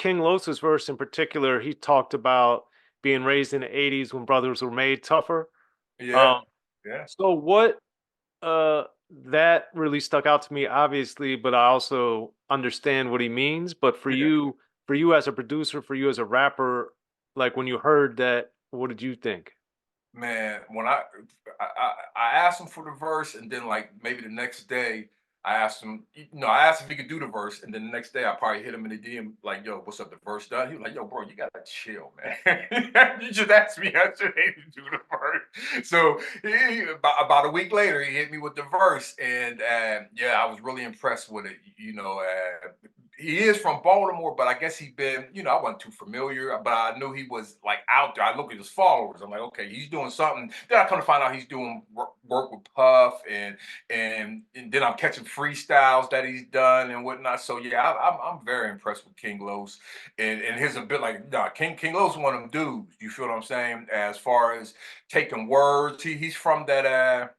King Los's verse in particular, he talked about being raised in the '80s when brothers were made tougher. Yeah, Um, yeah, so what that really stuck out to me, obviously, but I also understand what he means. But yeah. for you as a producer, for you as a rapper, like when you heard that, what did you think? Man, when I asked him for the verse, and then like maybe the next day, I asked him, I asked if he could do the verse, and then the next day I probably hit him in the DM like, "Yo, what's up? The verse done?" He was like, "Yo, bro, you gotta chill, man. You just asked me yesterday to do the verse." So about a week later, he hit me with the verse, and yeah, I was really impressed with it. He is from Baltimore, but I guess he'd been, I wasn't too familiar, but I knew he was like out there. I look at his followers. I'm like, okay, he's doing something. Then I come to find out he's doing work with Puff, and then I'm catching freestyles that he's done and whatnot. So yeah, I'm very impressed with King Los and his ability. Like, nah, King Los is one of them dudes. You feel what I'm saying? As far as taking words, he's from that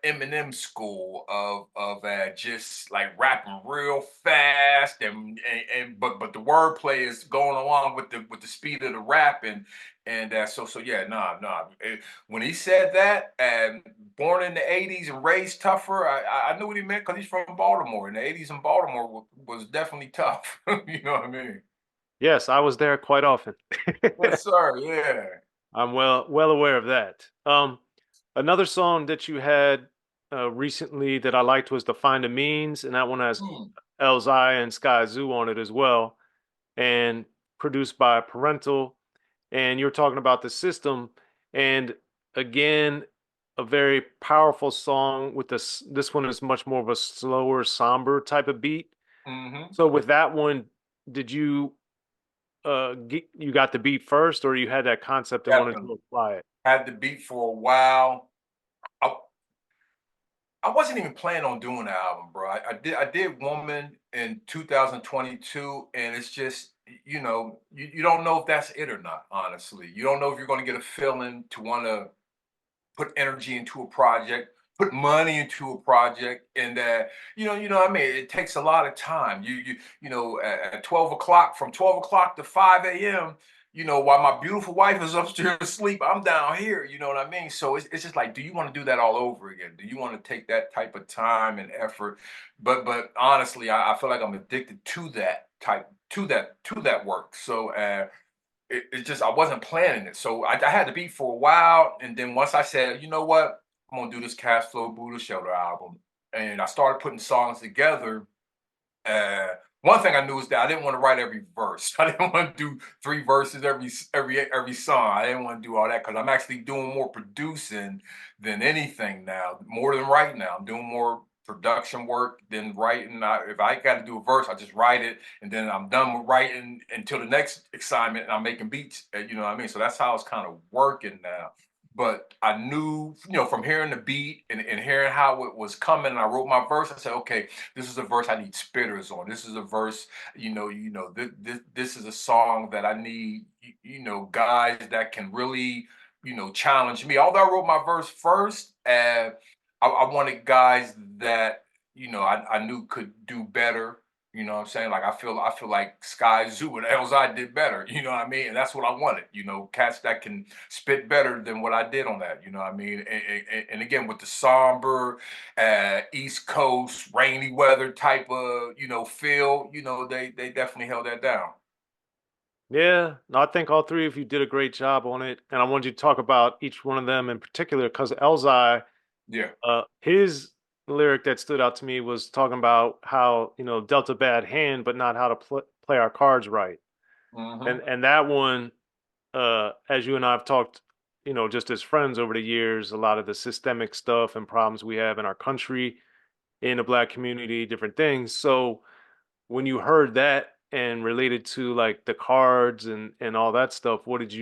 Eminem school of just like rapping real fast and but the wordplay is going along with the speed of the rap and so yeah, when he said that and born in the '80s and raised tougher, I knew what he meant because he's from Baltimore, and the '80s in Baltimore was definitely tough. You know what I mean? Yes, I was there quite often. Yes, sir. Yeah. I'm well aware of that. Another song that you had recently that I liked was "The Find a Means," and that one has Hmm. Elzhi and Sky Zoo on it as well, and produced by Parental. And you're talking about the system, and again, a very powerful song with this. This one is much more of a slower, somber type of beat. Hmm. So with that one, did you you got the beat first, or you had that concept and wanted to Definitely apply it? had the beat for a while. I, I wasn't even planning on doing the album, bro. I did Woman in 2022, and it's just you don't know if that's it or not. Honestly, you don't know if you're going to get a feeling to want to put energy into a project, put money into a project, and what I mean. It takes a lot of time. At 12 o'clock, from 12 o'clock to 5 a.m. While my beautiful wife is upstairs asleep, I'm down here. You know what I mean? So it's just like, do you want to do that all over again? Do you want to take that type of time and effort? But honestly, I feel like I'm addicted to that type to that work. So it's just I wasn't planning it. So I had to be for a while. And then once I said, you know what, I'm gonna do this Cash Flow Buddha Shelter album. And I started putting songs together. Uh one thing I knew is that I didn't want to write every verse. I didn't want to do three verses every song. I didn't want to do all that because I'm actually doing more producing than anything now, more than writing now. I'm doing more production work than writing. If I got to do a verse, I just write it, and then I'm done with writing until the next assignment, and I'm making beats. You know what I mean? So that's how it's kind of working now. But I knew, from hearing the beat and hearing how it was coming, and I wrote my verse. I said, okay, this is a verse I need spitters on. This is a verse, this is a song that I need, guys that can really, challenge me. Although I wrote my verse first, I wanted guys that, I knew could do better. You know what I'm saying? Like I feel like Sky Zoo and Elzhi did better. You know what I mean? And that's what I wanted. Cats that can spit better than what I did on that. You know what I mean? And again, with the somber East Coast rainy weather type of feel, they definitely held that down. Yeah, no, I think all three of you did a great job on it, and I wanted you to talk about each one of them in particular because Elzhi, Yeah. his lyric that stood out to me was talking about how dealt a bad hand, but not how to play our cards right, Hmm. and that one, as you and I have talked, just as friends over the years, a lot of the systemic stuff and problems we have in our country, in the Black community, different things. So when you heard that and related to like the cards and all that stuff, what did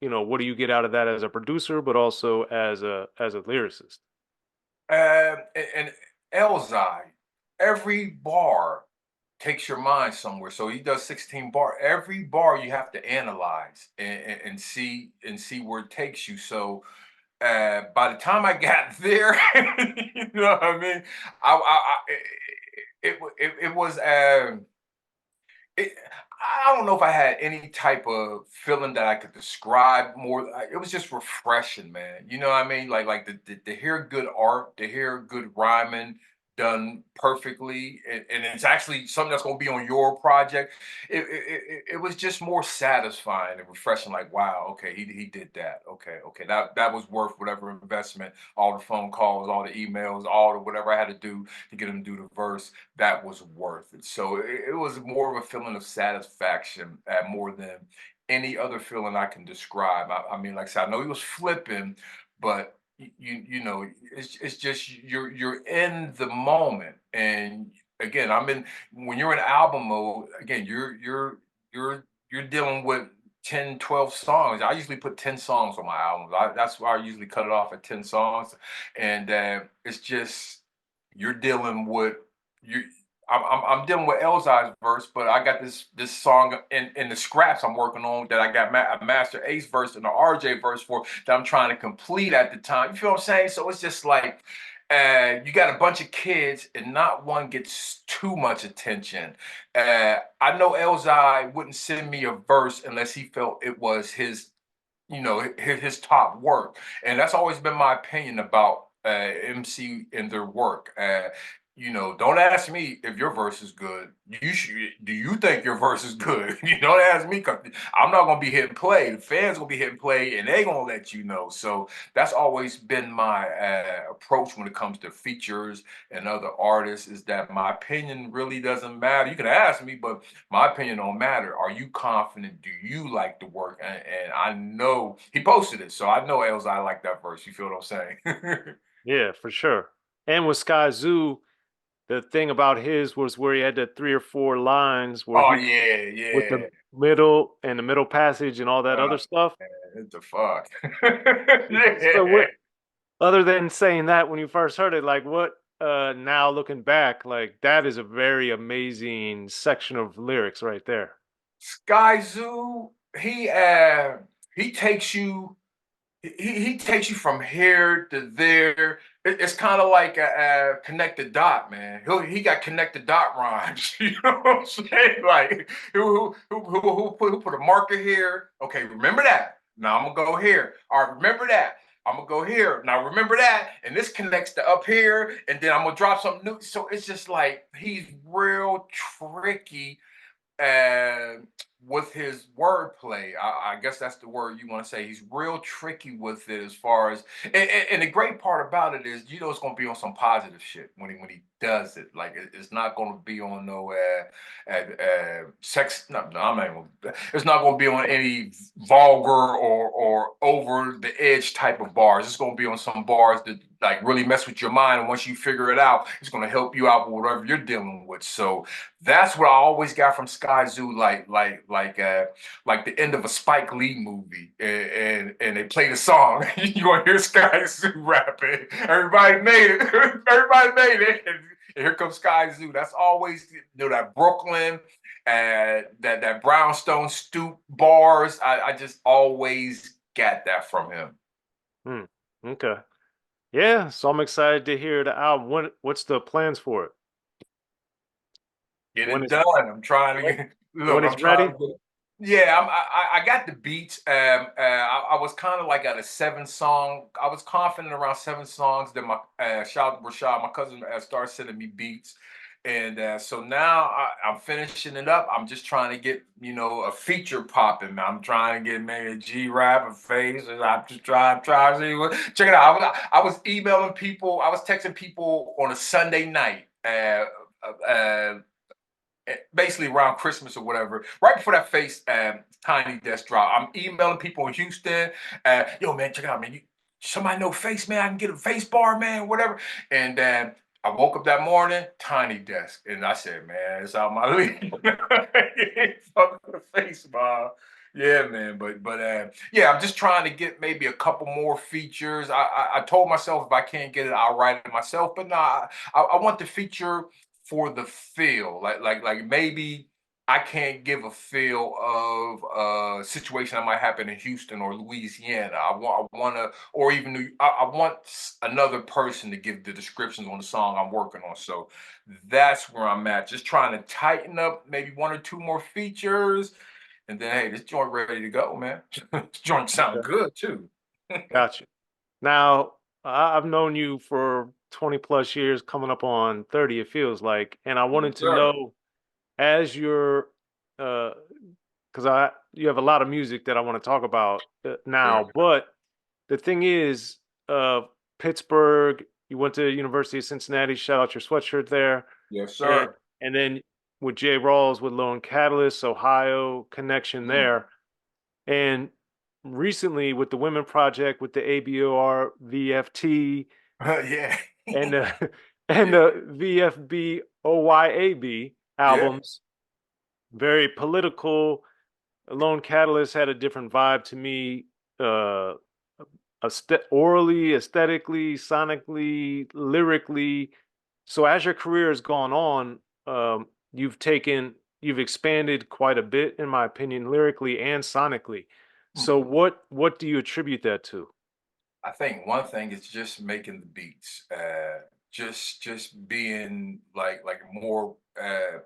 what do you get out of that as a producer, but also as a lyricist? And Elzhi, every bar takes your mind somewhere. So he does 16 bar. Every bar you have to analyze and see where it takes you. So by the time I got there, you know what I mean? I it was. it, I don't know if I had any type of feeling that I could describe more. It was just refreshing, man. You know what I mean? To hear good art, to hear good rhyming done perfectly, and it's actually something that's going to be on your project. It was just more satisfying and refreshing. Like, wow, okay, he did that. Okay, okay, that was worth whatever investment, all the phone calls, all the emails, all the whatever I had to do to get him to do the verse, that was worth it. So it was more of a feeling of satisfaction more than any other feeling I can describe. I mean, like I said, I know he was flipping, but you know, it's just you're in the moment, and again, I'm in when you're in album mode. Again, you're dealing with 10, 12 songs. I usually put 10 songs on my albums. That's why I usually cut it off at 10 songs, and it's just you're dealing with you. I'm dealing with Elzhi's verse, but I got this song in the scraps I'm working on that I got a Master Ace verse and the RJ verse for that I'm trying to complete at the time. You feel what I'm saying? So it's just like you got a bunch of kids and not one gets too much attention. I know Elzhi wouldn't send me a verse unless he felt it was his, his top work, and that's always been my opinion about MC and their work. Don't ask me if your verse is good. You should. Do you think your verse is good? You don't ask me because I'm not gonna be hitting play. The fans gonna be hitting play, and they gonna let you know. So that's always been my approach when it comes to features and other artists. Is that my opinion really doesn't matter? You can ask me, but my opinion don't matter. Are you confident? Do you like the work? And I know he posted it, so I know Elzhi like that verse. You feel what I'm saying? Yeah, for sure. And with Sky Zoo, the thing about his was where he had the three or four lines where Oh he yeah, with yeah. the middle passage and all that Oh, other stuff. man, what the fuck? So Yeah. what other than saying that when you first heard it, like what now looking back, like that is a very amazing section of lyrics right there. Sky Zoo, he takes you he takes you from here to there. It's kind of like a connected dot, man. He got connected dot rhymes. You know what I'm saying? Like who put a marker here? Okay, remember that. Now I'm gonna go here. All right, remember that. I'm gonna go here. Now remember that, and this connects to up here, and then I'm gonna drop something new. So it's just like he's real tricky and with his wordplay. I guess that's the word you want to say. He's real tricky with it as far as, and the great part about it is, it's going to be on some positive shit when he does it. Like it's not going to be on no sex. No, I'm not even. It's not going to be on any vulgar or over the edge type of bars. It's going to be on some bars that like really mess with your mind. And once you figure it out, it's going to help you out with whatever you're dealing with. So that's what I always got from Sky Zoo, like the end of a Spike Lee movie, and they play the song. You gonna hear Sky Zoo rapping. Everybody made it. Everybody made it. And here comes Sky Zoo. That's always that Brooklyn, that brownstone stoop bars. I just always got that from him. Hmm. Okay. Yeah, so I'm excited to hear the album. What's the plans for it? Get When it it's done. I'm trying to when get. when Look, it's I'm trying ready? to get. Yeah, I got the beats. I was kind of like at a 7 song. I was confident around 7 songs. Then my shout out to Rashad, my cousin, started sending me beats, and so now I'm finishing it up. I'm just trying to get a feature popping. I'm trying to get maybe a G rap, a phase. And I'm just trying to see what. Check it out. I was emailing people. I was texting people on a Sunday night. Basically around Christmas or whatever, right before that face Tiny Desk drop. I'm emailing people in Houston. Yo, man, check it out, man. Somebody know Face, man? I can get a Face bar, man, whatever. And then I woke up that morning, Tiny Desk, and I said, man, it's out my league. Fuck the Face bar. Yeah, man, but yeah, I'm just trying to get maybe a couple more features. I told myself if I can't get it, I'll write it myself. But nah, I want the feature for the feel, like maybe. I can't give a feel of a situation that might happen in Houston or Louisiana. I want to, or even I want another person to give the descriptions on the song I'm working on. So that's where I'm at. Just trying to tighten up maybe one or two more features, and then hey, this joint ready to go, man. This joint sound Okay. good too. Gotcha. Now, I've known you for 20 plus years, coming up on 30, it feels like. And I Yes, wanted to sir. know, as you're, because you have a lot of music that I want to talk about Sure. now. But the thing is, uh, Pittsburgh, you went to University of Cincinnati, shout out your sweatshirt there. Yes, And sir. and then with Jay Rawls with Lone Catalyst, Ohio connection Mm. there. And recently with the Women Project, with the ABOR VFT Yeah. and the and Yeah. the VFBOYAB Yeah. albums, very political. Lone Catalyst had a different vibe to me, uh, orally, aesthetically, sonically, lyrically. So as your career has gone on, you've expanded quite a bit, in my opinion, lyrically and sonically. So Mhm. what do you attribute that to? I think one thing is just making the beats, just being like more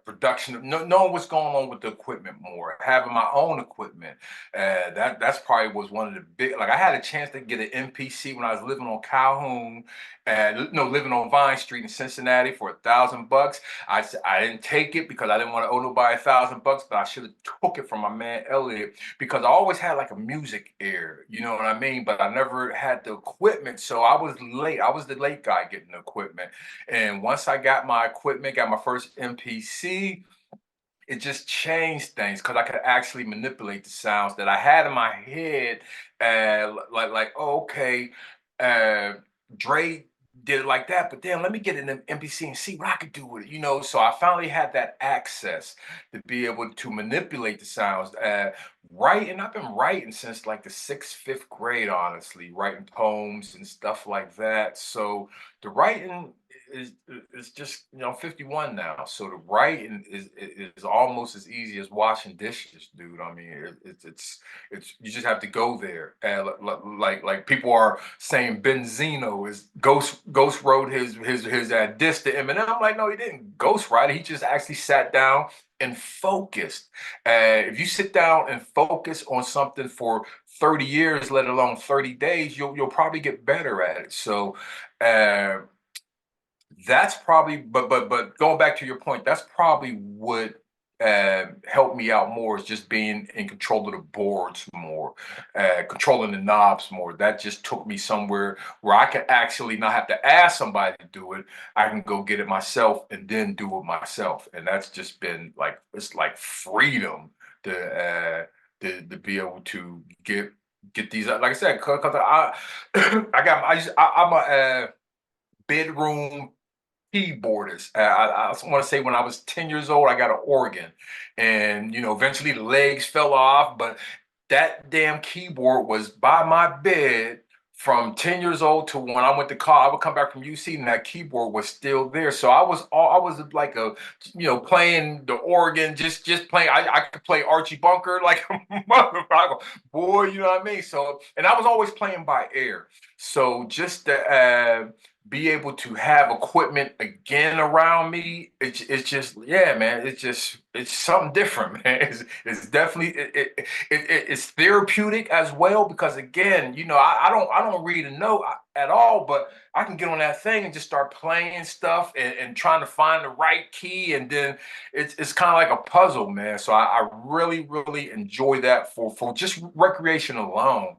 production, knowing what's going on with the equipment more, having my own equipment. That's probably was one of the big. Like I had a chance to get an MPC when I was living on Calhoun, and no, living on Vine Street in Cincinnati for $1,000. I didn't take it because I didn't want to owe nobody $1,000, but I should have took it from my man Elliot because I always had like a music ear, you know what I mean? But I never had the equipment. So I was late. I was the late guy getting the equipment. And once I got my equipment, got my first MPC, it just changed things because I could actually manipulate the sounds that I had in my head. Like oh, okay, uh, Dre did it like that, but then let me get an MPC and see what I could do with it, you know. So I finally had that access to be able to manipulate the sounds. Writing, I've been writing since like the sixth, fifth grade, honestly, writing poems and stuff like that. So the writing is just 51 now, so the writing is almost as easy as washing dishes, dude. I mean, it's you just have to go there. And like people are saying Benzino is Ghost wrote his diss to Eminem. I'm like, no, he didn't ghost write it. He just actually sat down and focused. If you sit down and focus on something for 30 years, let alone 30 days, you'll probably get better at it. So uh, that's probably, but going back to your point, that's probably what helped me out more is just being in control of the boards more, controlling the knobs more. That just took me somewhere where I could actually not have to ask somebody to do it. I can go get it myself and then do it myself, and that's just been like it's like freedom to be able to get these. Like I said, because I I'm a bedroom keyboardist. I want to say when I was 10 years old, I got an organ, and eventually the legs fell off, but that damn keyboard was by my bed from 10 years old to when I went to college. I would come back from UC, and that keyboard was still there. So I was like a, playing the organ, just playing. I could play Archie Bunker like a motherfucker, boy. You know what I mean? So, and I was always playing by ear. So just to be able to have equipment again around me, it's just yeah, man. It's something different, man. It's definitely it's therapeutic as well because again, I don't read a note at all, but I can get on that thing and just start playing stuff and trying to find the right key, and then it's kind of like a puzzle, man. So I really enjoy that for just recreation alone.